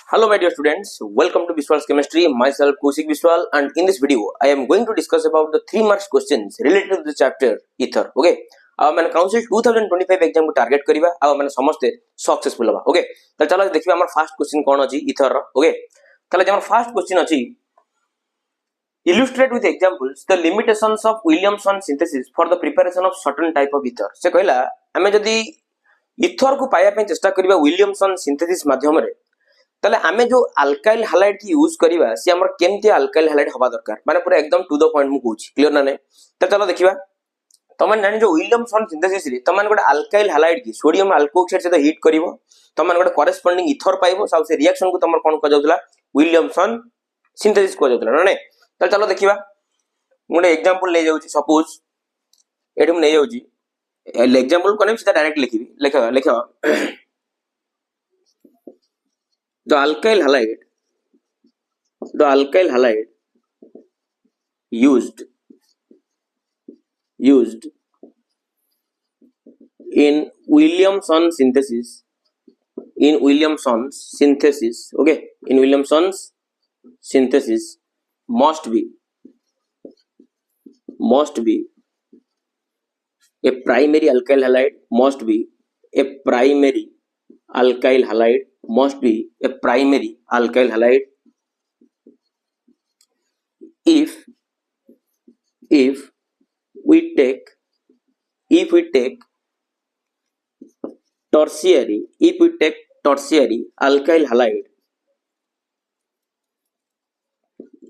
Hello my dear students, welcome to Biswal's Chemistry. Myself Kaushik Biswal, and in this video I am going to discuss about the 3 marks questions related to the chapter ether. Okay, मैंने council 2025 exam को target करिबा आ मैंने समस्त successful हबा. Okay, तो चलो देखिबा हमर फर्स्ट क्वेश्चन कोन अछि ether रो. ओके, तले हमर फर्स्ट क्वेश्चन अछि illustrate with examples the limitations of Williamson synthesis for the preparation of certain type of ether. से कहला हमें जदी ether को पाया पे चेष्टा करिबा Williamson synthesis माध्यम रे ताले आमे जो अल्काइल हैलाइड की यूज करिबा से हमर केमते अल्काइल हैलाइड हबा दरकार माने पूरा एकदम टू द पॉइंट मु कहूची. क्लियर ना नै? त चलो देखिबा तमन जानि जो विलियमसन सिंथेसिस रे तमन गोटे अल्काइल हैलाइड की सोडियम अल्कोक्साइड से हीट करिवो तमन गोटे करेस्पोंडिंग ईथर पाइबो सब से रिएक्शन को तमर कोन क जाउतला विलियमसन सिंथेसिस को जाउतला नै. त चलो देखिबा गोटे एग्जांपल ले जाउची. सपोज एठी हम नै जाउची एग्जांपल कोने सीधा डायरेक्ट लिखिबी. लेखा the alkyl halide used in Williamson's synthesis okay, in Williamson's synthesis must be a primary alkyl halide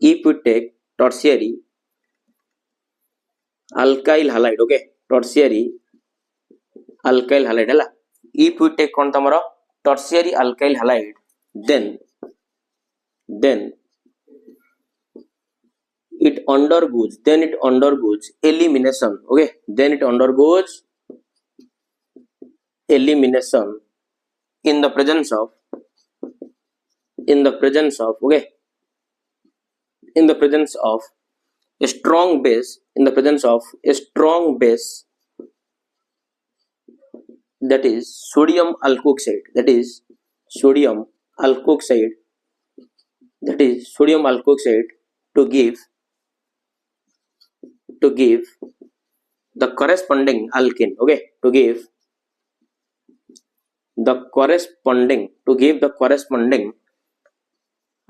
if we take tertiary alkyl halide okay, tertiary alkyl halide hela. If we take kon tamara tertiary alkyl halide then it undergoes elimination. Okay, then it undergoes elimination in the presence of a strong base that is sodium alkoxide to give the corresponding alkene. Okay, to give the corresponding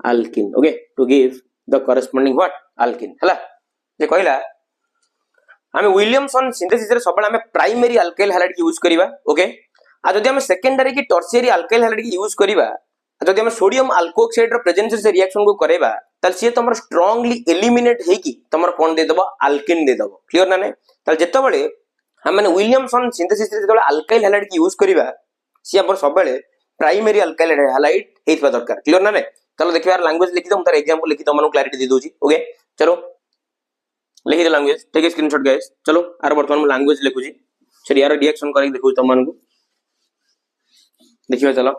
alkene. Okay, to give the corresponding what alkene हला. जे कहला हमें Williamson synthesis रे सबल हमें primary alkyl halide की use करिबा. Okay, आ जदी हम सेकेंडरी की टर्शियरी अल्काइल हैलाइड की यूज करिबा जदी हम सोडियम अल्कोक्साइड रो प्रेजेंस से रिएक्शन को करेबा तल से तमर स्ट्रांगली एलिमिनेट हे की तमर कोन दे दबो अल्केन दे दबो. क्लियर ना नै? तल जेते बळे हम माने विलियमसन सिंथेसिस रे जदो अल्काइल हैलाइड की यूज करिबा से हमर सबले प्राइमरी अल्काइल हैलाइड हेइबा दरकार. क्लियर ना नै? चलो देखिबा लैंग्वेज लिखि दम तार एग्जांपल लिखि दम मनु क्लैरिटी दे दोची. ओके, चलो लिखि दे language. Take a screenshot guys. चलो आर वर्तमान में लैंग्वेज लिखुची सरी यार रिएक्शन करी देखु तम मानकु देखिबा. चलो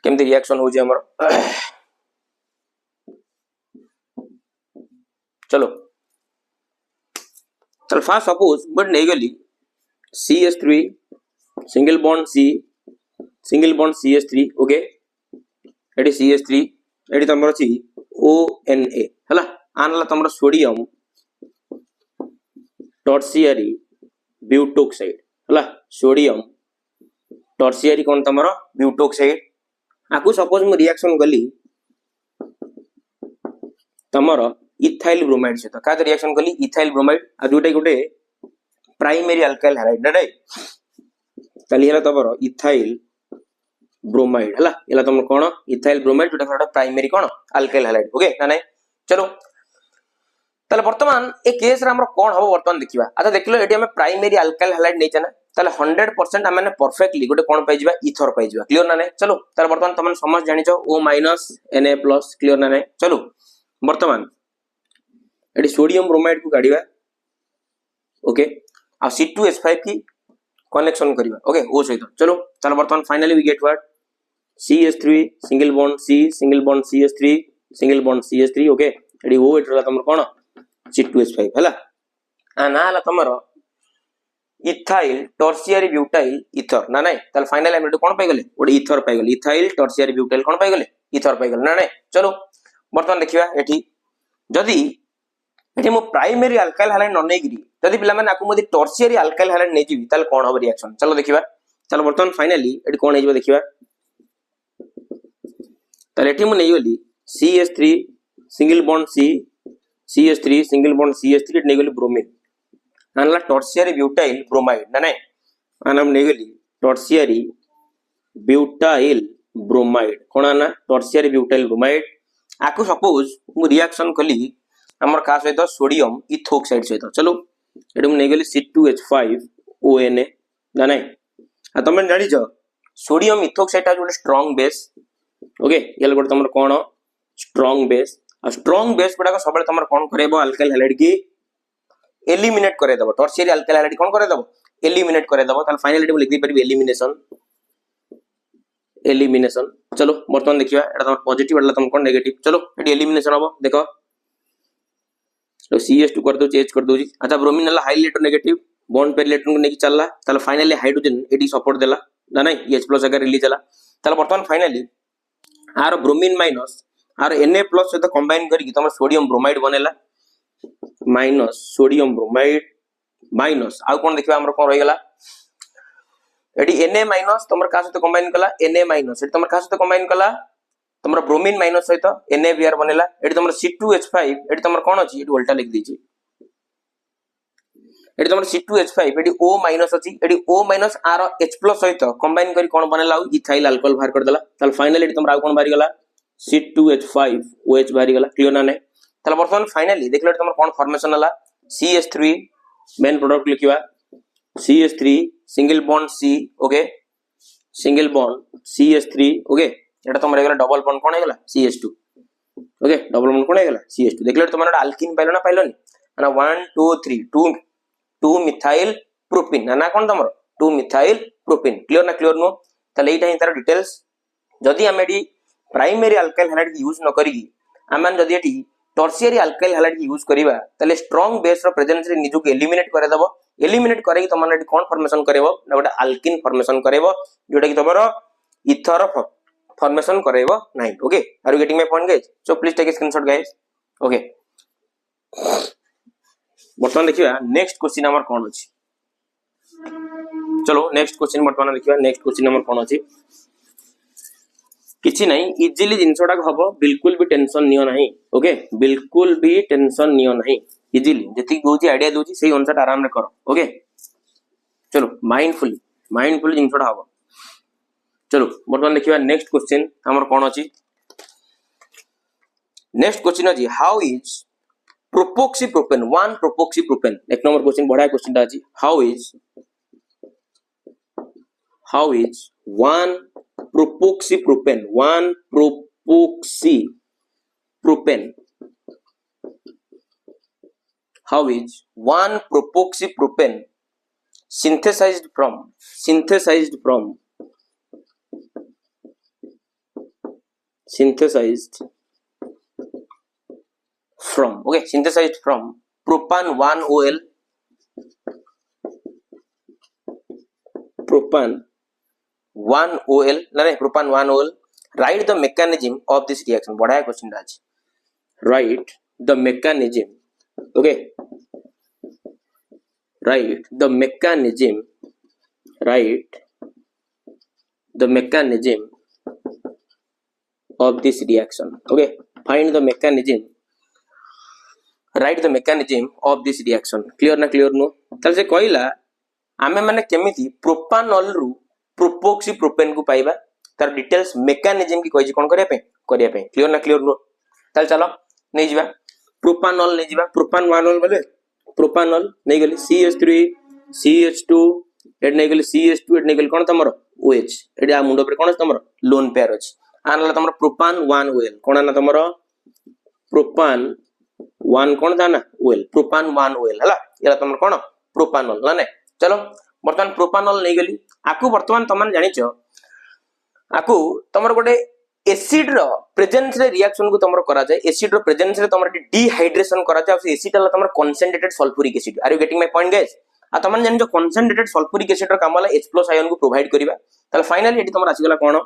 केमती रिएक्शन होची हमर. चलो चल फास्ट सपोज बट नै गली CH3 single bond CH3. Okay, एडी CH3 एडी तमर अछि ONA हला. आनला तमर सोडियम टर्शियरी ब्यूटोक्साइड हला. सोडियम टर्शियरी कोन तमर ब्यूटोक्साइड आकु सपोज मु रिएक्शन गली तमर इथाइल ब्रोमाइड से का रिएक्शन गली इथाइल ब्रोमाइड आ दुटा गुटे प्राइमरी अल्काइल हैलाइड नै तली हला तमर इथाइल ब्रोमाइड हला. एला तमर कोन इथाइल ब्रोमाइड दुटा प्राइमरी कोन अल्काइल हैलाइड. ओके ना नै? चलो ताले वर्तमान ए केस रे हमर कोन हबो वर्तमान देखिबा. अच्छा देखलो एटी हम प्राइमरी अल्काइल हैलाइड नै छना ताले 100% हम माने परफेक्टली गोटे कोन पाइ जिबा ईथर पाइ जिबा. क्लियर ना नै? चलो ताले वर्तमान तमन समझ जानि छ O- Na+. क्लियर ना नै? चलो वर्तमान एटी सोडियम ब्रोमाइड को काढिबा. ओके, आ C2H5 की कनेक्शन करिबा. ओके, O सहित. चलो ताले वर्तमान finally we get what CH3 single bond CH3 single bond CH3. Okay, एटी O एटला तमर कोन C2H5 हला. आ ना हला तमर इथाइल टर्शियरी ब्यूटाइल इथर ना नहीं ताल फाइनल हम कोन पाई गले ओडे इथर पाई गले इथाइल टर्शियरी ब्यूटाइल कोन पाई गले इथर पाई गले ना नहीं चलो बर्तमान देखिबा एठी जदी एठी मो प्राइमरी अल्काइल हैलाइड न नेगिरी जदी पिला माने आकु मदि टर्शियरी अल्काइल हैलाइड नै जिवि ताल कोन हो रिएक्शन चलो देखिबा चलो बर्तमान फाइनली एठी कोन हेजबो देखिबा ताल एठी मो नै गली CH3 single bond CH3 single bond CH3 नै गली ब्रोमीन आनला टर्शियरी ब्यूटाइल ब्रोमाइड ना नहीं आना हम नेगली टर्शियरी ब्यूटाइल ब्रोमाइड कोन आना टर्शियरी ब्यूटाइल ब्रोमाइड आकु सपोज मु रिएक्शन कली हमर का सहित सोडियम इथोक्साइड सहित चलो एडम नेगली C2H5ONA ना नहीं आ तमे जानि छ सोडियम इथोक्साइड आ जोटे स्ट्रांग बेस ओके येल गोटे तमर कोन स्ट्रांग बेस आ स्ट्रांग बेस गुडा को सबले तमर कोन करेबो अल्काइल हैलाइड की एलिमिनेट करे दबो टर्शियरी अल्काइल हैलाइड कोन करे दबो एलिमिनेट करे दबो ताल फाइनली लिख दे परबी एलिमिनेशन चलो बर्तमान देखिबा एटा तमर पॉजिटिव एटा तमर कोन नेगेटिव चलो एटी एलिमिनेशन हबो देखो तो CH2 कर दो H कर दो जी अच्छा ब्रोमीन हला high electro negative bond pair electron को नेकी चलला ताल फाइनली हाइड्रोजन एटी सपोर्ट देला ना नहीं H+ अगर रिलीज हला ताल बर्तमान finally R bromine minus R Na+ सहित कंबाइन करी तमर सोडियम ब्रोमाइड बनेला माइनस सोडियम ब्रोमाइड माइनस आ कोन देखिबा हमर कोन रहि गेला एडी Na- तमर का सहित कंबाइन कला Na- एडी तमर का सहित कंबाइन कला तमर ब्रोमीन माइनस सहित NaBr बनेला एडी तमर C2H5 एडी तमर कोन अछि एडी उल्टा लिख दीची एडी तमर C2H5 एडी O- अछि एडी O- आर H+ सहित कंबाइन करी कोन बनेला इथाइल अल्कोहल बाहर कर देला ताल फाइनली एडी तमर आ कोन बाहर गेला C2H5OH बाहर गेला क्लियर ना नै ताल बर्तमान फाइनली देखले तमर कोन फॉर्मेशन हला CH3 मेन प्रोडक्ट लिखिबा CH3 single bond C okay single bond CH3 okay एटा तमर हेगला डबल बॉन्ड कोन हेगला CH2 ओके डबल बॉन्ड कोन हेगला CH2 देखले तमर अल्कीन पाइलो ना पाइलोनी ना 1 2 3 2 मिथाइल प्रोपिन ना कोन तमर 2 मिथाइल प्रोपिन क्लियर ना क्लियर नो ताले एटा ही तार डिटेल्स जदी हम एडी प्राइमरी अल्काइल हैलाइड यूज न करी आमान जदी एटी टर्शियरी अल्काइल हैलाइड यूज करिबा तले स्ट्रांग बेस रो प्रेजेंस रे निजु के एलिमिनेट करे दबो एलिमिनेट करे कि तमन एटी कोन फॉर्मेशन करेबो ना गोटे अल्किन फॉर्मेशन करेबो जोटा कि तमरो इथर फॉर्मेशन करेबो नाही okay are you getting my point guys so please take a screenshot guys okay बर्तमान देखिबा नेक्स्ट क्वेश्चन हमर कोन अछि चलो नेक्स्ट क्वेश्चन बर्तमान देखिबा नेक्स्ट क्वेश्चन हमर कोन अछि किछि नहीं इजीली जिंसोडा हबो बिल्कुल भी टेंशन नियो नहीं ओके बिल्कुल भी टेंशन नियो नहीं इजीली जति दोची आईडिया दोची सेही अनुसार आराम रे करो ओके चलो माइंडफुली जिंसोडा हबो चलो बर्तमान देखिबा नेक्स्ट क्वेश्चन हमर कोन अछि नेक्स्ट क्वेश्चन अछि हाउ इज प्रोपोक्सीप्रोपेन 1 प्रोपोक्सीप्रोपेन एक नंबर क्वेश्चन बड़ा क्वेश्चन दा अछि how is 1 प्रोपोक्सीप्रोपेन how is 1 प्रोपोक्सीप्रोपेन synthesized from okay synthesized from propan 1OL नहीं propan 1OL write the mechanism of this reaction बड़ा क्वेश्चन आज write the mechanism okay write the mechanism of this reaction okay find the mechanism write the mechanism of this reaction clear ना clear no तल से कहला आमे माने केमिति प्रोपानॉल रु प्रोपोक्सीप्रोपेन को पाइबा तार डिटेल्स मेकानिज्म की कहि कोन करिया पे क्लियर ना क्लियर नो तल चलो नै जिबा प्रोपानॉल नै जिबा प्रोपान 1OL बोले प्रोपानॉल नै गली CH3 CH2 एड नै गली CH2 एड नै गली कोन तमरो OH एडी आ मुंडो पर कोन तमरो लोन पेयर अछि आनला तमरो प्रोपान 1OL कोन ना तमरो प्रोपान 1 कोन दाना OL प्रोपान 1OL हला एला तमरो कोन प्रोपानॉल ना नै चलो वर्तमान प्रोपानॉल नै गली आकु वर्तमान तमन जानि छ आकु तमरो गोटे एसिड रो प्रेजेंस रे रिएक्शन को तमरो करा जाय एसिड रो प्रेजेंस रे तमरो डिहाइड्रेशन करा जाय एसिड हला तमरो concentrated sulphuric acid are you getting my point guys आ तुम जान कंसंट्रेटेड सल्फ्यूरिक एसिड रो काम वाला H+ आयन को प्रोवाइड करबा ताले फाइनली एटी तुम आसीगला कोन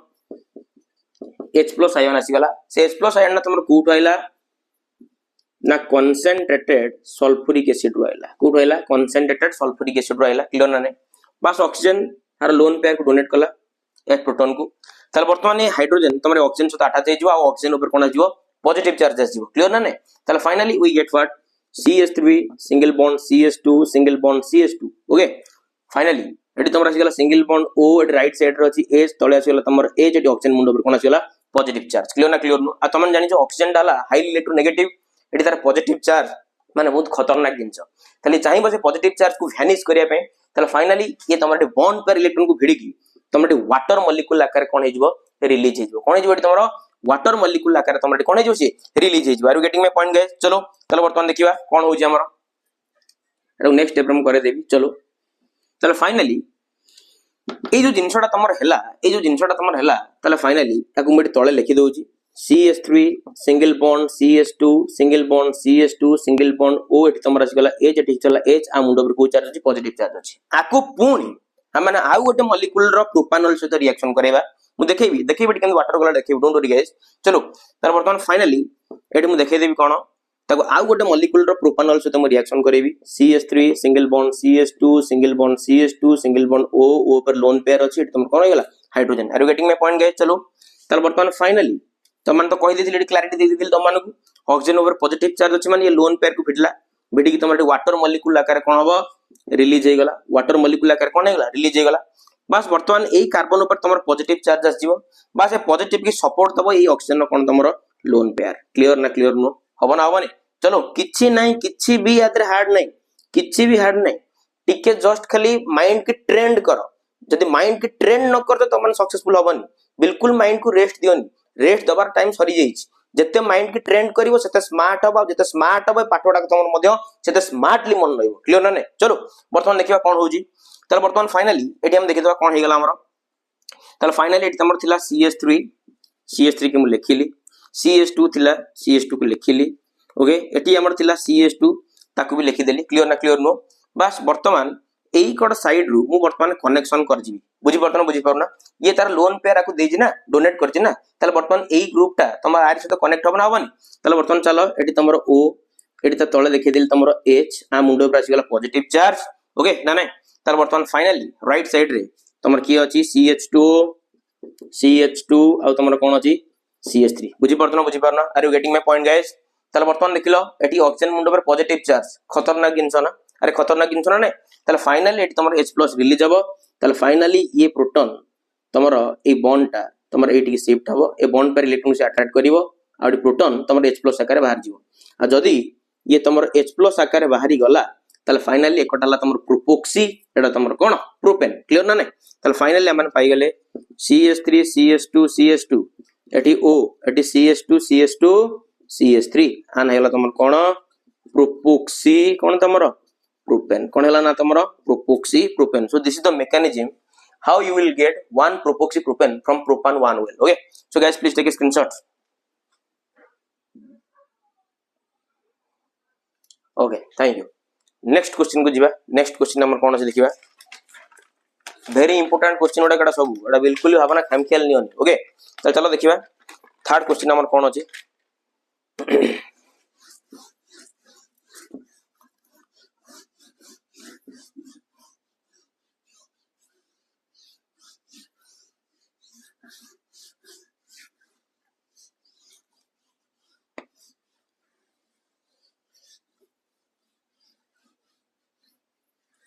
H+ आयन आसीगला से H+ आयन ना तुम कोट आइला ना कंसंट्रेटेड सल्फ्यूरिक एसिड रो आइला कोट आइला कंसंट्रेटेड सल्फ्यूरिक एसिड रो आइला क्लियर ना नहीं बस ऑक्सीजन हर लोन पेयर को डोनेट कला एक प्रोटॉन को ताले वर्तमान ये हाइड्रोजन तुमरे ऑक्सीजन सहित अटैच हे जिवो आ ऑक्सीजन ऊपर कोन आजिवो पॉजिटिव चार्ज आजिवो क्लियर ना नहीं ताले finally we get what CH3 single bond CH2 single bond CH2 okay finally एटी तुमरा आसीगला single bond O eighty right side रो अछि H तळे आसीगला तुमर H एटी ऑक्सीजन मुंड ऊपर कोन आसीगला पॉजिटिव चार्ज क्लियर नो आ तुम जानि ऑक्सीजन डाला हाईली इलेक्ट्रोनेगेटिव एटी तार पॉजिटिव चार्ज माने बहुत खतरनाक जिंस ताले चाहिबो से पॉजिटिव चार्ज को वैनिश करिया पे ताले फाइनली ये तुमरे बॉन्ड पर इलेक्ट्रॉन को भिड़ी की तुमरे वाटर मॉलिक्यूल आकार कोन हे जिवो रिलीज हे जिवो कोन हे जिवो तुमरो वाटर मॉलिक्यूल आकार तुमरे कोन हे जिवो से रिलीज हे जिवो are you getting my point guys चलो ताले वर्तमान देखिबा कोन हो जे हमरो एटा नेक्स्ट स्टेप हम करे देबी चलो ताले फाइनली ए जो जिंसटा तुमर हैला ए जो जिंसटा तुमर हैला ताले फाइनली ताकू मेटी तळे लिखि दोउची CH3 single bond CH2 single bond CH2 single bond O एटी तुमर आसीगला H एटी चला H आ मुंड ऊपर को चार्ज अछि पॉजिटिव चार्ज अछि आकू पुणी हम माने आ गोटे मॉलिक्यूल रो प्रोपानॉल सहित रिएक्शन करेबा मु देखेबी केन वाटर गला देखेबी डोंट वरी गाइस चलो तार वर्तमान फाइनली एटी मु देखे देबी कोन ताको आ गोटे मॉलिक्यूल रो प्रोपानॉल सहित मु रिएक्शन करेबी CH3 single bond CH2 single bond CH2 single bond O पर लोन पेयर अछि एटी तुम कोन हो गेला hydrogen are you getting my point guys चलो तार वर्तमान फाइनली तमन तो कहि देथिले एटी क्लैरिटी दे देथिले तमन को ऑक्सीजन ऊपर पॉजिटिव चार्ज अछि माने ये लोन पेयर को फिटला भिडी की तमरे वाटर मॉलिक्यूल आकार कोन हबो रिलीज हे गला वाटर मॉलिक्यूल आकार कोन हे गला रिलीज हे गला बस वर्तमान एई कार्बन ऊपर तमर पॉजिटिव चार्ज आसीबो बस ए पॉजिटिव की सपोर्ट तबो एई ऑक्सीजन रो कोन तमरो लोन पेयर क्लियर नो हबो ना हबो चलो किछि नहीं किछि भी याद रे हार्ड नहीं किछि भी हार्ड नहीं टिके जस्ट खाली माइंड के ट्रेंड करो जदी माइंड के ट्रेंड न करते तो मन सक्सेसफुल हबनी बिल्कुल माइंड को रेस्ट दियोनी रेस्ट दबार टाइम सरी जाइछ जते माइंड के ट्रेंड करिवो सेते स्मार्ट हबो जते स्मार्ट हबो पाठोडा तमर मध्य सेते स्मार्टली मन रहइबो क्लियर ना नै चलो वर्तमान देखिबा कोन होजी तले वर्तमान फाइनली एटी हम देखिदबा कोन हे गेला हमर तले फाइनली एटी तमर थिला CH3 के मु लिखिली CH2 थिला CH2 को लिखिली ओके एटी हमर थिला CH2 ताकू भी लिखि देली क्लियर नो बस वर्तमान एई कोड साइड रु मु वर्तमान कनेक्शन कर जिवि बुझी परना ये तार लोन पेयर आकु देजी ना डोनेट करछि ना तले वर्तमान एई ग्रुप टा तमर आर से कनेक्ट होबना होबनी तले वर्तमान चलो एटी तमरो O एटी त तळे देखि देली तमरो H आ मुंडो पर आसी गेला पॉजिटिव चार्ज ओके ना नै तार वर्तमान फाइनली राइट साइड रे तमर की अछि CH2 आ तमरो कोन अछि CH3 बुझी परना are you getting my point guys तले वर्तमान देखिलो एटी ऑक्सीजन मुंडो पर पॉजिटिव चार्ज खतरनाक जिंस ना अरे खतरनाक जिंस ना नै तले फाइनली एटी तमरो H+ रिलीज हबो तले फाइनली ये प्रोटॉन तमरो ए बॉन्ड टा तमरो एटी के शिफ्ट हबो ए बॉन्ड पर इलेक्ट्रॉन से अट्रैक्ट करिवो आ प्रोटॉन तमरो H+ आकार बाहर जिवो आ जदी ये तमरो H+ आकार बाहरी गला तले फाइनली एकटाला तमरो प्रोपोक्सी एटा तमरो कोन प्रोपेन क्लियर ना नै तले फाइनली हमन पाई गेले CH3 CH2 eighty O eighty CH2 CH3 आन हेला तमरो कोन प्रोपोक्सी कोन तमरो प्रोपेन कोन हेला ना तमरो प्रोपोक्सी propane so this is the mechanism how you will get one propoxy propane from propan one well okay so guys please take a screenshot okay thank you next question को जीवा next question number कोन अछि देखिबा very important question Voda कड़ा सब Voda बिल्कुल भावना खामखियाल नियन okay चलो देखिबा third question number कोन अछि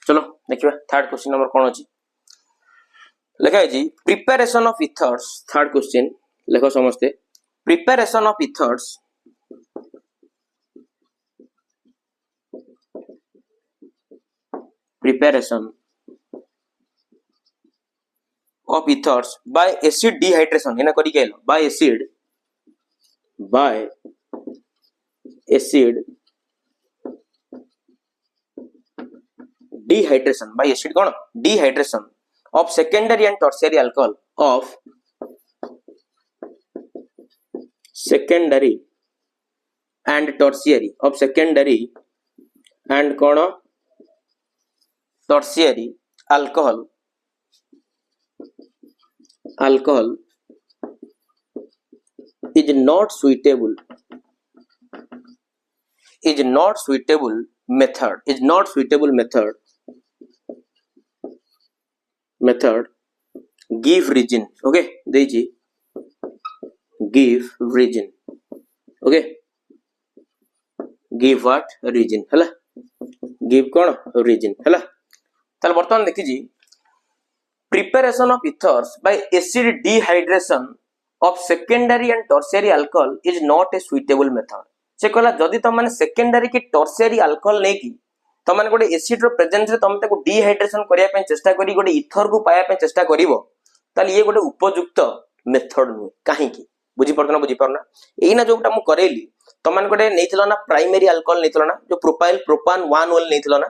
चलो देखिबा थर्ड क्वेश्चन नंबर कोन अछि लिखा है जी preparation of ethers third question लिखो समझते preparation of ethers by acid dehydration एना करी केलो by acid dehydration by acid cone dehydration of secondary and tertiary alcohol of secondary and tertiary of secondary and cone tertiary alcohol is not suitable method give reason. Okay, ଦେଇଛି give reason. Okay, give what reason ହେଲା, give କଣ reason ହେଲା। ତାହେଲେ ବର୍ତ୍ତମାନ ଦେଖିଛି preparation of ethers by acid dehydration of secondary and tertiary alcohol is not a suitable method। ସେ କହିଲା ଯଦି ତମ ମାନେ secondary କି tertiary alcohol ନେଇକି ତମ ମାନେ ଗୋଟେ एसिड ର प्रेजेंस ରେ ତମେ ତାକୁ डिहाइड्रेशन କରିବା ପାଇଁ ଚେଷ୍ଟା କରି ଗୋଟେ इथर को पाया ପାଇଁ ଚେଷ୍ଟା କରିବ ताले ये गोटे उपयुक्त मेथड नुहे कहीं बुझी पड़ना एना जोटा मु करेली तुम मान गोटे नैथिलो ना प्राइमरी अल्कोहल नैथिलो ना जो प्रोपाइल प्रोपान 1 ओएल नैथिलो ना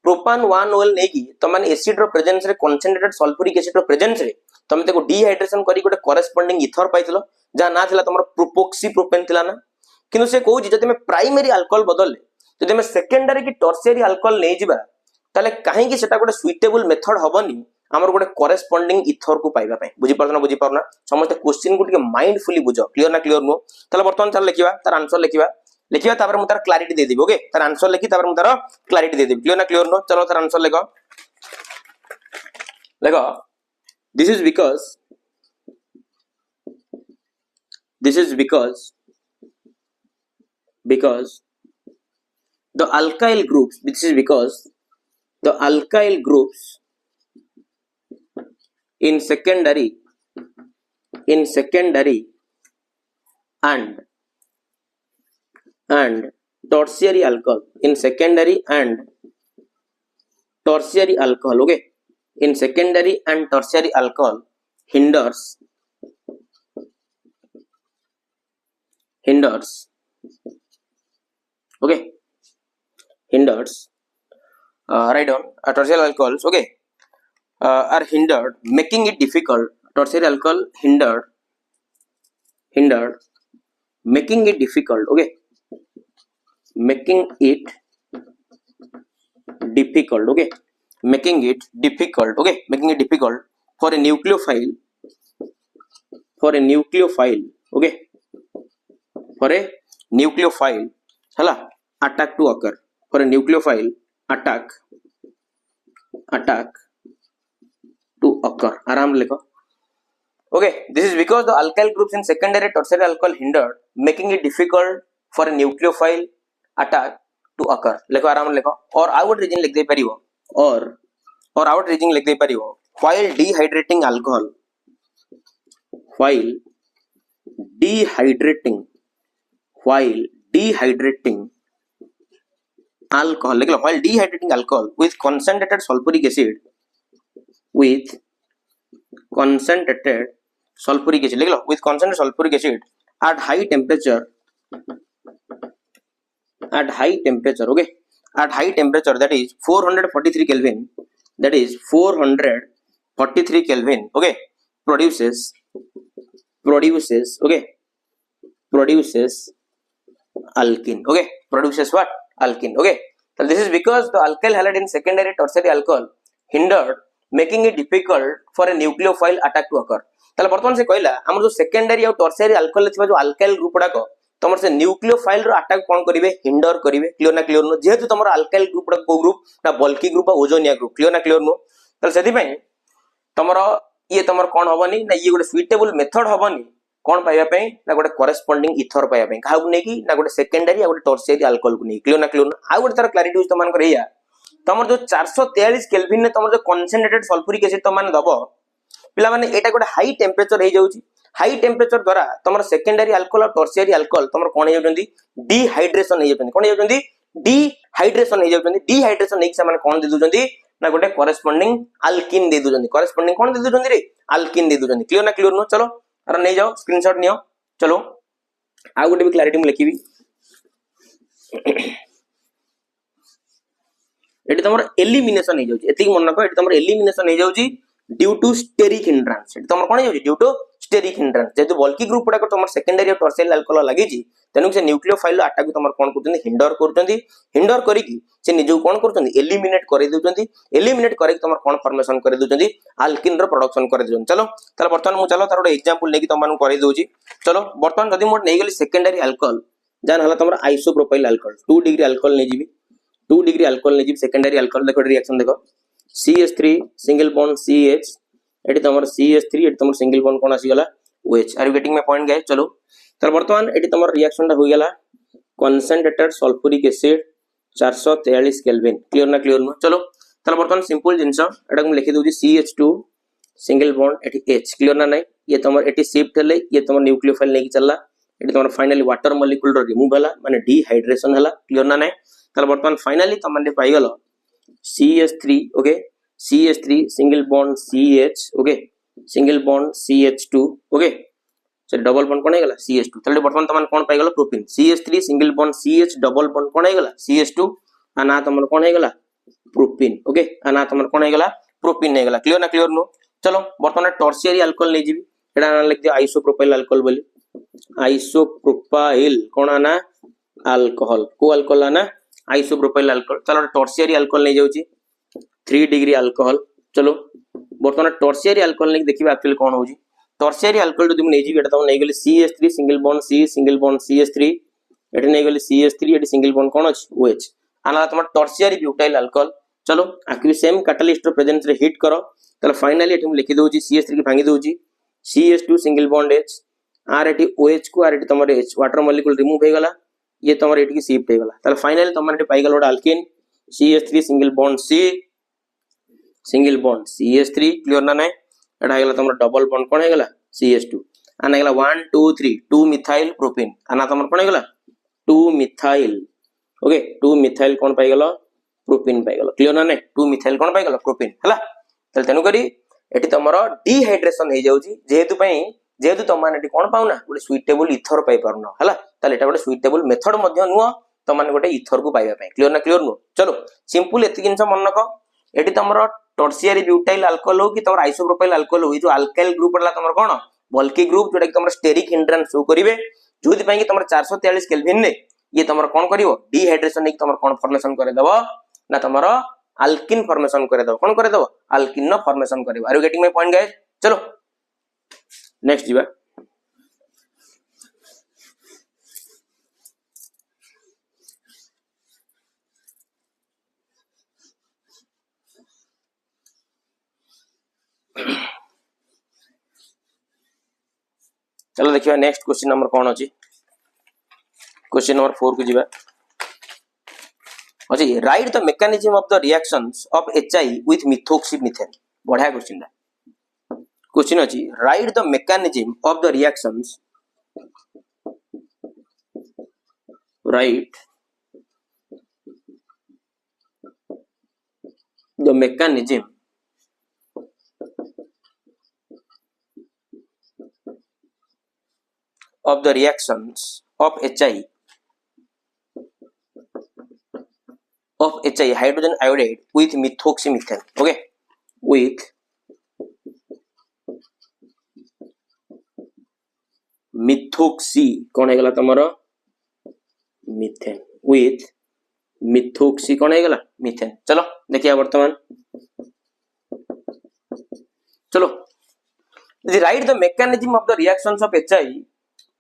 प्रोपान 1 ओएल नेकी तुम मान एसिड रो प्रेजेंस रे कंसंट्रेटेड सल्फ्यूरिक एसिड रो प्रेजेंस रे तुम ताको डिहाइड्रेशन करी गोटे करेस्पोंडिंग इथर पाइथिलो जा ना थिला तमरो प्रोपोक्सी प्रोपेन थिला ना किंतु से कहू जे तुम प्राइमरी अल्कोहल बदले जे तुम सेकेंडरी की टर्शियरी अल्कोहल नै जिबा ताले काहे कि सेटा गोटे सुइटेबल मेथड हबनी आमर गोटे करेस्पोंडिंग इथर को पाइबा पय बुझी पारना समस्त क्वेश्चन को टिके माइंडफुली बुझो क्लियर ना क्लियर नो ताले बर्तमान चल लिखिबा तार आंसर लिखिबा तापर मु तार क्लैरिटी दे देबो ओके तार आंसर लिखि तापर मु तार क्लैरिटी दे देबो क्लियर ना क्लियर नो चलो तार आंसर लिखो this is because the alkyl groups in secondary and tertiary alcohol okay in secondary and tertiary alcohol hinders okay write down tertiary alcohols okay are hindered making it difficult tertiary alcohol hindered making it difficult okay making it difficult for a nucleophile okay for a nucleophile hala attack to occur for a nucleophile attack to occur आराम लिखो okay this is because the alkyl groups in secondary tertiary alcohol hindered making it difficult for a nucleophile attack to occur लिखो आराम लिखो और out reason लिख दे परिबो और out reason लिख दे परिबो while dehydrating alcohol while dehydrating alcohol लिख लो while dehydrating alcohol with concentrated sulfuric acid लिख लो with concentrated sulfuric acid at high temperature okay at high temperature that is 443 Kelvin okay produces alkene okay produces what alkene okay so this is because the alkyl halide in secondary tertiary alcohol hindered making it difficult for a nucleophile attack to occur ताले वर्तमान से कहला हमर जो secondary और tertiary alcohol थिबा जो alkyl group डाको तमर से न्यूक्लियोफाइल रो अटैक कोन करिवे हिंडर करिवे क्लियर ना क्लियर नो जेहेतु तमर अल्काइल ग्रुप डा को ग्रुप ना बल्की ग्रुप आ ओजोनिया ग्रुप क्लियर ना क्लियर नो ताले सेति पय तमर ये तमर कोन हबनी ना ये गोटे सुइटेबल मेथड हबनी कोन पाइबा पय ना गोटे करेस्पोंडिंग इथर पाइबा पय काहू नै की ना गोटे सेकेंडरी आ गोटे टर्शियरी अल्कोहल को नै क्लियर ना आ गोटे तार क्लैरिटी होय तमान करैया तमर जो 443 केल्विन ने तमर जो कंसंट्रेटेड सल्फ्यूरिक एसिड तमान दबो पिला माने एटा गोटे हाई टेम्परेचर हे जाउची हाई टेम्परेचर द्वारा तमर सेकेंडरी अल्कोहल और टर्शियरी अल्कोहल तमर कोन हे जाउचंदी डिहाइड्रेशन हे जाउचंदी कोन हे जाउचंदी डिहाइड्रेशन हे जाउचंदी डिहाइड्रेशन नेक से माने कोन दे दुचंदी ना गोटे करेस्पोंडिंग अल्कीन दे दुचंदी करेस्पोंडिंग कोन दे दुचंदी रे अल्कीन दे दुचंदी क्लियर ना क्लियर नो चलो अरे नै जाओ स्क्रीनशॉट नियो चलो आ गोटे भी क्लैरिटी मु लिखिबी एटी तमर एलिमिनेशन हे जाउची एति मन रखो एटी तमर एलिमिनेशन हे जाउची ड्यू टू स्टेरिक हिंड्रांस एटी तमर कोन हे जाउची ड्यू टू स्टेरिक हिंड्रांस जेतु बल्की ग्रुप गुडा तुम सेकेंडरी और टर्शियरी अल्कोहल लगी तेणु से न्यूक्लियोफाइल आटा को तुम कौन कर हिंडर कर हिंडर करके से निजो कौन कर एलिमिनेट कर एलिमिनेट करके तुम कौन फॉर्मेशन कर दउचंदी अल्किन रो प्रोडक्शन कर दउचंदी चलो ताले बर्तमान मु चलो तार गोटे एग्जांपल लेके तुम मानू कर दउची चलो बर्तमान जदी मोर नै गेली सेकेंडरी अल्कोहल जान हला तुम आइसोप्रोपाइल अल्कोहल 2 डिग्री अल्कोहल नै जीबी 2 डिग्री अल्कोहल नै जीबी सेकेंडरी अल्कोहल देखो रिएक्शन देखो CH3 single bond CH eighty तुम CH3 एटी तुम सिंगल बॉन्ड कोन आसी गला OH are you getting my point guys चलो तर वर्तमान एटी तुम रिएक्शन टा हो गला concentrated sulphuric acid 443 kelvin clear ना क्लियर न चलो तर वर्तमान सिंपल जिंस एटा हम लिखि दोजी CH2 सिंगल बॉन्ड एटी H क्लियर ना नहीं ये तुम एटी शिफ्ट हेले ये तुम न्यूक्लियोफाइल लेके चलला एटी तुम finally water molecule row remove हला माने डिहाइड्रेशन हला क्लियर ना नहीं तर वर्तमान फाइनली तुम माने पाई गलो CH3 okay CH3 single bond CH okay single bond CH2 okay से डबल बॉन्ड कोन हेगला CH2 तले वर्तमान तमन कोन पाई गलो propene CH3 single bond CH double bond कोन हेगला CH2 आना तमन कोन हेगला प्रोपीन ओके आना तमन कोन हेगला प्रोपीन हेगला क्लियर ना क्लियर नो चलो वर्तमान टर्शियरी अल्कोहल नै जीबी एडा ना लिख दियो आइसोप्रोपाइल अल्कोहल बोली आइसोप्रोपाइल कोन आना अल्कोहल को अल्कोहल आना आइसोप्रोपाइल अल्कोहल चलो टर्शियरी अल्कोहल नै जाउची 3 डिग्री अल्कोहल चलो वर्तमान टर्शियरी अल्कोहल नै देखिबा एक्चुअली कोन होउची टर्शियरी अल्कोहल जो तुम नै जीबी एटा तुम नै गेली CH3 single bond C single bond CH3 एटा नै गेली CH3 एटा सिंगल बॉन्ड कोन अछि OH आना तुम टर्शियरी ब्यूटाइल अल्कोहल चलो आकि सेम कैटलिस्ट रो प्रेजेंस रे हिट करो तले फाइनली एठी हम लिखि दोची CH3 के भांगी दोची CH2 सिंगल बॉन्ड H आर एटी OH को आर एटी तमरे H वाटर मॉलिक्यूल रिमूव हे गला ये तमरे एठी की शिफ्ट हे गला तले फाइनली तमरे एठी पाई गलो alkane CH3 single bond C single bond CH3 clear ना नहीं एटा हेगला तमरा डबल बॉन्ड कोन हेगला CH2 आना हेगला 1 2 3 2 मिथाइल प्रोपीन आना तमर कोन हेगला 2 मिथाइल ओके 2 मिथाइल कोन पाई गलो प्रोपीन पाई गलो क्लियर ना नहीं 2 मिथाइल कोन पाई गलो प्रोपीन हला तले तनु करी एटी तमरो डिहाइड्रेशन हे जाउची जेहेतु तुम माने एटी कोन पाउना गोटे सुइटेबल इथर पाई पारुना हला तले एटा गोटे सुइटेबल मेथड मध्य नुवा तुम माने गोटे इथर को पाइबा पई क्लियर ना क्लियर नु चलो सिंपल एति जिंस मन रखो एटी तमरो टर्शियरी ब्यूटाइल अल्कोहल हो कि तमर आइसोप्रोपाइल अल्कोहल हो जो अल्काइल ग्रुप वाला तमर कोन बल्की ग्रुप जोटा कि तमर स्टेरिक हिंड्रांस शो करिवे जोदि पई कि तमर 443 केल्विन ने ये तमर कोन करिवो डिहाइड्रेशन ने तमर कोन फॉर्मेशन करे दबो ना तमर अल्किन फॉर्मेशन करे दबो कोन करे दबो अल्किन नो फॉर्मेशन करिवो are you getting my point guys चलो नेक्स्ट जीवा चलो देखिए नेक्स्ट क्वेश्चन नंबर कौन अछि क्वेश्चन नंबर 4 को जीवा अछि write the mechanism of the reactions of HI with methoxymethane बढ़िया क्वेश्चन अछि write the mechanism of the reactions write the mechanism of the reactions of HI hydrogen iodide with methoxymethane okay with methoxy कौन है गला तमरो methane with methoxy कौन है गला methane चलो देखिए वर्तमान चलो the write the mechanism of the reactions of HI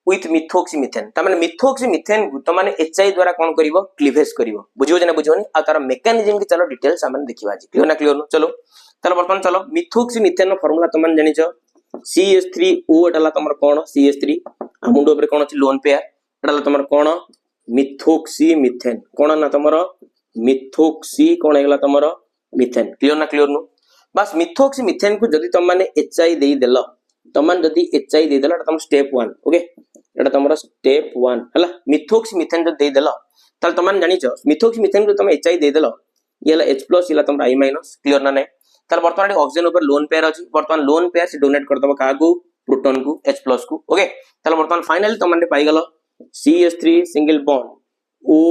with methoxymethane तमाने methoxymethane तमाने HI द्वारा कौन करिवो क्लीवेज करिवो बुझियो जना बुझियोनी आ तार मेकानिज्म के चलो डिटेल्स हमन देखिबा आज क्लियर ना क्लियर नो चलो तले वर्तमान चलो methoxymethane नो फार्मूला तमन जानिचो CH3O एटाला तमर कोन CH3 आ मुंडो ऊपर कोन अछि लोन पेयर एटाला तमर कोन methoxymethane कोन ना तमर methoxy कोन हेगला तमर मीथेन क्लियर ना क्लियर नो बस methoxymethane को जदी तमाने HI देई देलो तमन जदी HI देई देलो तम स्टेप 1 ओके एटा तमरा स्टेप 1 हला मिथोक्सीमीथेन जो दे देलो तल तमन जानि छ मिथोक्सीमीथेन जो तम HI दे देलो येला H+ इला तमरा I- क्लियर ना नै तल वर्तमान ऑक्सीजन ऊपर लोन पेयर अछि वर्तमान लोन पेयर से डोनेट कर दबो कागु प्रोटॉन को H+ को ओके तल वर्तमान फाइनली तमन ने पाई गेलो CH3 single bond O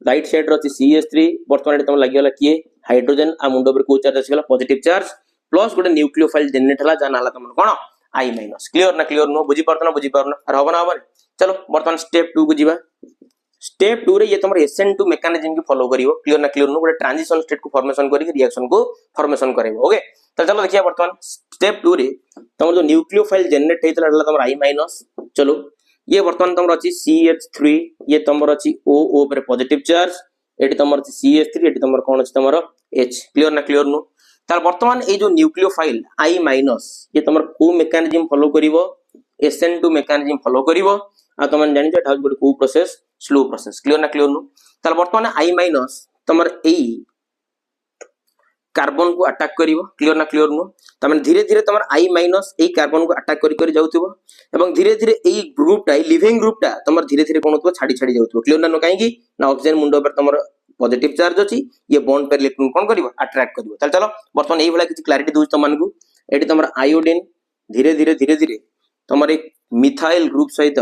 right side रो CH3 वर्तमान तम लागि गेला किए हाइड्रोजन आ मुंडो ऊपर को चार्ज अछि गेला पॉजिटिव चार्ज प्लस गोटे न्यूक्लियोफाइल जनरेट हला जान हला तमन कोन आई माइनस क्लियर ना क्लियर नो बुझी पारना अरे हबना हबनी चलो बर्तमान स्टेप 2 को जीवा स्टेप 2 रे ये तुम SN2 मेकानिज्म की फॉलो करिवो क्लियर ना क्लियर नो गोटे ट्रांजिशन स्टेट को फॉर्मेशन करी रिएक्शन को फॉर्मेशन करेबो ओके तो चलो देखिए बर्तमान स्टेप 2 रे तुम जो न्यूक्लियोफाइल जनरेट हेतला तुम I माइनस चलो ये बर्तमान तुम अछि CH3 ये तुम अछि O पर पॉजिटिव चार्ज एटी तुम अछि CH3 एटी तुम कोन अछि तुम H क्लियर ना क्लियर नो तार वर्तमान ए जो न्यूक्लियोफाइल I माइनस ये तुम को मेकानिज्म फॉलो करिवो SN2 मेकानिज्म फॉलो करिवो आ तुम जानि जे हाउ गुड को प्रोसेस स्लो प्रोसेस क्लियर ना क्लियर नो तार वर्तमान I माइनस तुमर एई कार्बन को अटैक करिवो क्लियर ना क्लियर नो तमन धीरे धीरे तुमर I माइनस एई कार्बन को अटैक करि करि जाउथिबो एवं धीरे धीरे एई ग्रुपटा लिविंग ग्रुपटा तुमर धीरे धीरे कोन होतो छाडी छाडी जाउथिबो क्लियर ना नो काहे की ना ऑक्सीजन मुंडो पर तुमर पॉजिटिव चार्ज अछि ये बॉन्ड पर इलेक्ट्रॉन कोन करिवो अट्रैक्ट करिवो चल चलो वर्तमान एई भला किछि क्लैरिटी दोछ तमन को एटी तुमर आयोडीन धीरे धीरे तुमर एक मिथाइल ग्रुप सहित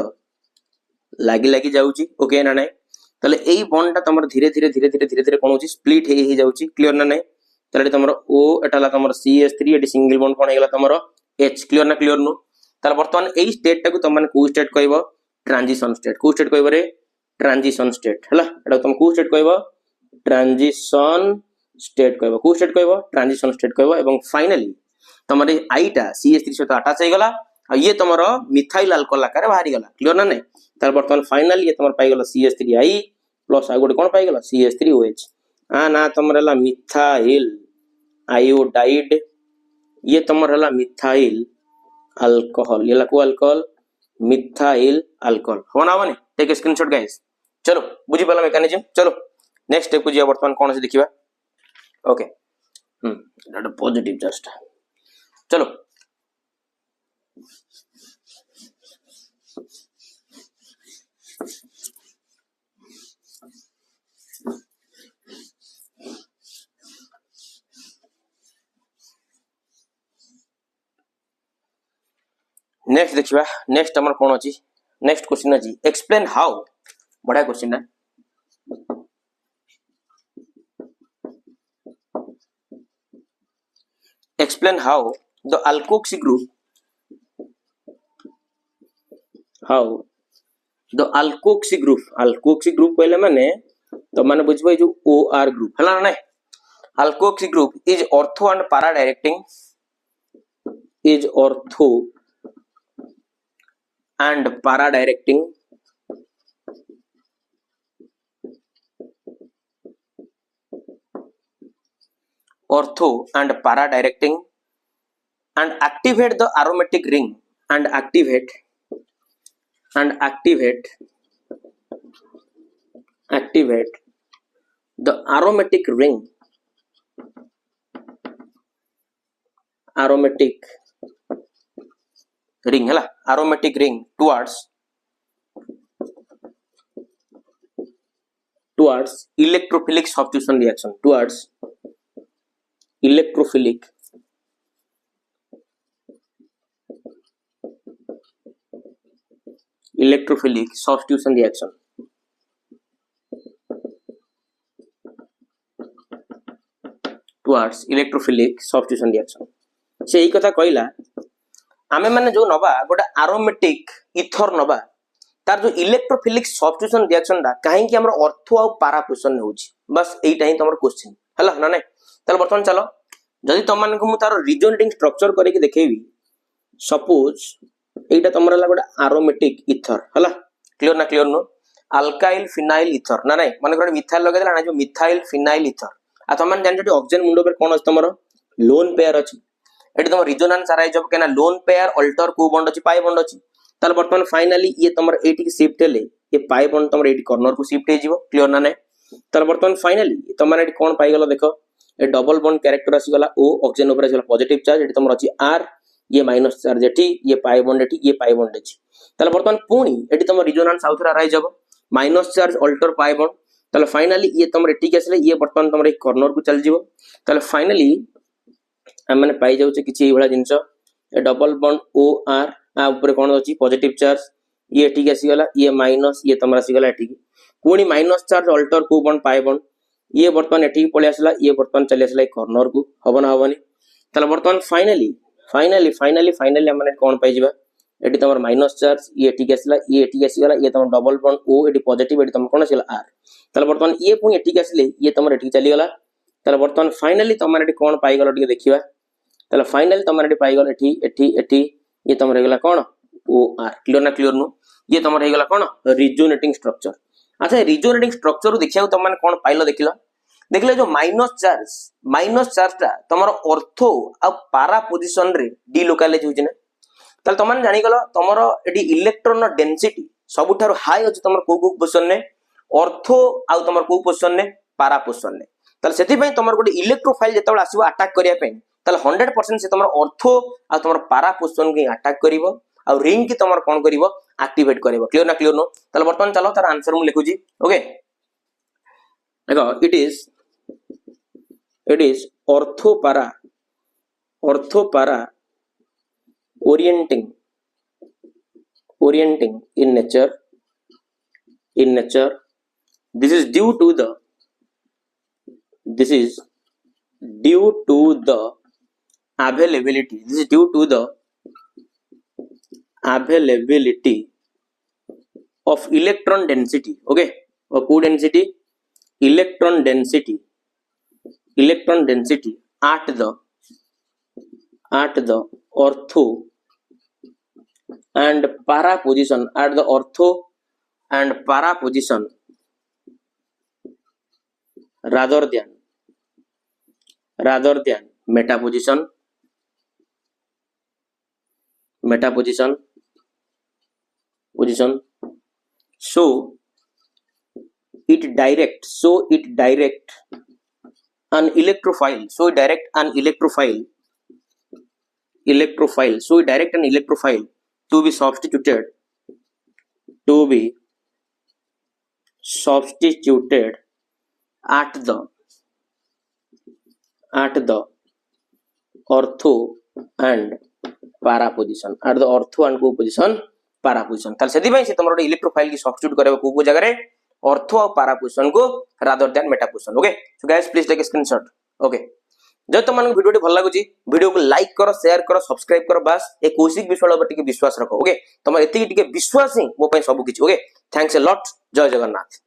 लागी लागी जाउची ओके ना नै तले एई बॉन्डटा तुमर धीरे धीरे कोन होची स्प्लिट हे जाउची क्लियर ना नै तले तुमर O एटाला तुमर CH3 एटी सिंगल बॉन्ड कोन हेगला तुमर H क्लियर ना क्लियर नो तले वर्तमान एई स्टेट टाको तुमन को स्टेट कहबो ट्रांजिशन स्टेट को स्टेट कहबो रे ट्रांजिशन स्टेट हला एटा तुम को स्टेट कहबो ट्रांजिशन स्टेट कहबो को स्टेट कहबो ट्रांजिशन स्टेट कहबो एवं फाइनली तुमर आईटा CH3 सहित अटैच हे गला आ ये तुमर मिथाइल अल्कोहल आकार बाहरी गला क्लियर ना नै तार वर्तमान फाइनल ये तुमर पाई गला CH3I प्लस आ गोटे कोन पाई गला CH3OH आ ना तुमर हला मिथाइल आयोडाइड ये तुमर हला मिथाइल अल्कोहल ये को अल्कोहल मिथाइल अल्कोहल होना बने टेक स्क्रीनशॉट गाइस चलो बुझी पाला मेकानिज्म चलो नेक्स्ट स्टेप को जिया वर्तमान कोन से देखिबा ओके दैट पॉजिटिव जस्ट चलो नेक्स्ट देखिबा नेक्स्ट हमर कोन अछि नेक्स्ट क्वेश्चन अछि एक्सप्लेन हाउ बड़ा क्वेश्चन है explain how the alkoxy group कहले माने तो माने बुझबो जो OR ग्रुप हला ना alkoxy group is ortho and para directing ortho and para directing and activate the aromatic ring and activate the aromatic ring hela aromatic ring towards electrophilic substitution reaction electrophilic substitution reaction towards electrophilic substitution reaction से एई कथा कहला आमे माने जो नबा गोटे aromatic ether नबा तार जो इलेक्ट्रोफिलिक सबस्टिट्यूशन रिएक्शन दा काहे कि हमर ऑर्थो आ पारा पोजिशन होउची बस एइटा ही तमर क्वेश्चन हला ना नै तले बर्तमान चलो जदि तम माने को मु तार रिजोनेटिंग स्ट्रक्चर करे कि देखेबी सपोज एइटा तमर हला गोटे एरोमेटिक ईथर हला क्लियर ना क्लियर नो अल्काइल फिनाइल ईथर ना नै माने गोटे मिथाइल लगे देला ना जो मिथाइल फिनाइल ईथर आ तम माने जान जति ऑक्सीजन मुंडो पर कोन अछि तमरो लोन पेयर अछि एटी तम रिजोनेंस अराइज जब केना लोन पेयर अल्टर को बॉन्ड अछि पाई बॉन्ड अछि ताल वर्तमान फाइनली ये तमर एटी की शिफ्ट हेले ये पाई बॉन्ड तमर एटी कॉर्नर को शिफ्ट हे जिवो क्लियर ना नै ताल वर्तमान फाइनली तम माने एटी कोन पाई गेलो देखो ए डबल बॉन्ड कैरेक्टर आसी गला O ऑक्सीजन ऊपर आसी गला पॉजिटिव चार्ज एटी तमर अछि R ये माइनस चार्ज एटी ये पाई बॉन्ड एटी ये पाई बॉन्ड अछि ताल वर्तमान पुणी एटी तमर रिजोनेंस आउथरा अराइज जब minus charge alter pi bond ताल फाइनली ये तमर एटी के आसले ये वर्तमान तमर एक कॉर्नर को चल जिवो ताल फाइनली हम माने पाई जाउचे किछि एवला जिंस ए डबल बॉन्ड OR आ ऊपर कोन अछि पॉजिटिव चार्ज ये एटी के आसी गला ये माइनस ये तमर आसी गला एटी पुणी माइनस चार्ज अल्टर को बॉन्ड पाई बॉन्ड ये वर्तमान एटी पळे आसला ये वर्तमान चले आसला कॉर्नर को हबन हबनी ताले वर्तमान फाइनली फाइनली हमने कौन पाई जिबा एटी तमर माइनस चार्ज ये एटी आसला ये एटी आसीगला ये तमर डबल बॉन्ड ओ एटी पॉजिटिव एटी तमर कोन आसीला आर तले वर्तमान ये पुनी एटी आसीले ये तमर एटी चली गला तले वर्तमान फाइनली तमर एटी कोन पाई गलो टिके देखिबा तले फाइनली तमर एटी पाई गलो एटी ये तमर हेगला कोन ओ आर क्लियर ना क्लियर नु ये तमर हेगला कोन रिजोनेटिंग स्ट्रक्चर अच्छा रिजोनेटिंग स्ट्रक्चर देखिया तम माने कोन पाइलो देखले जो माइनस चार्ज टा तमर ऑर्थो आ पारा पोजीशन रे डिलोकलाइज होछि ना तले तमन जानि गलो तमर एडी इलेक्ट्रॉन डेंसिटी सबुठार हाई अछि तमर को पोजीशन ने ऑर्थो आ तमर को पोजीशन ने पारा पोजीशन ने तले सेति पई तमर गोटे इलेक्ट्रोफाइल जेतबे आसीबो अटैक करिया पई तले 100% से तमर ऑर्थो आ तमर पारा पोजीशन के अटैक करिवो आ रिंग की तमर कोन करिवो एक्टिवेट करिवो क्लियर ना क्लियर नो तले वर्तमान चलो तार आंसर मु लिखुजी ओके देखो it is ortho para orienting in nature this is due to the availability of electron density okay or co density electron density at the ortho and para position rather than meta position so it direct an electrophile to be substituted at the ortho and para position para position ताल सेति भाई से तमरो electrophile की substitute करबो को जगह रे ortho और पारा पोजीशन को rather than meta position okay so guys please take a screenshot okay जब तुम मन वीडियो भल लागुची वीडियो को लाइक करो शेयर करो सब्सक्राइब करो बस ए कौशिक विश्वास पर टिके विश्वास रखो ओके तुम एति टिके विश्वास ही मो पई सब किछ ओके थैंक्स अ लॉट जय जगन्नाथ।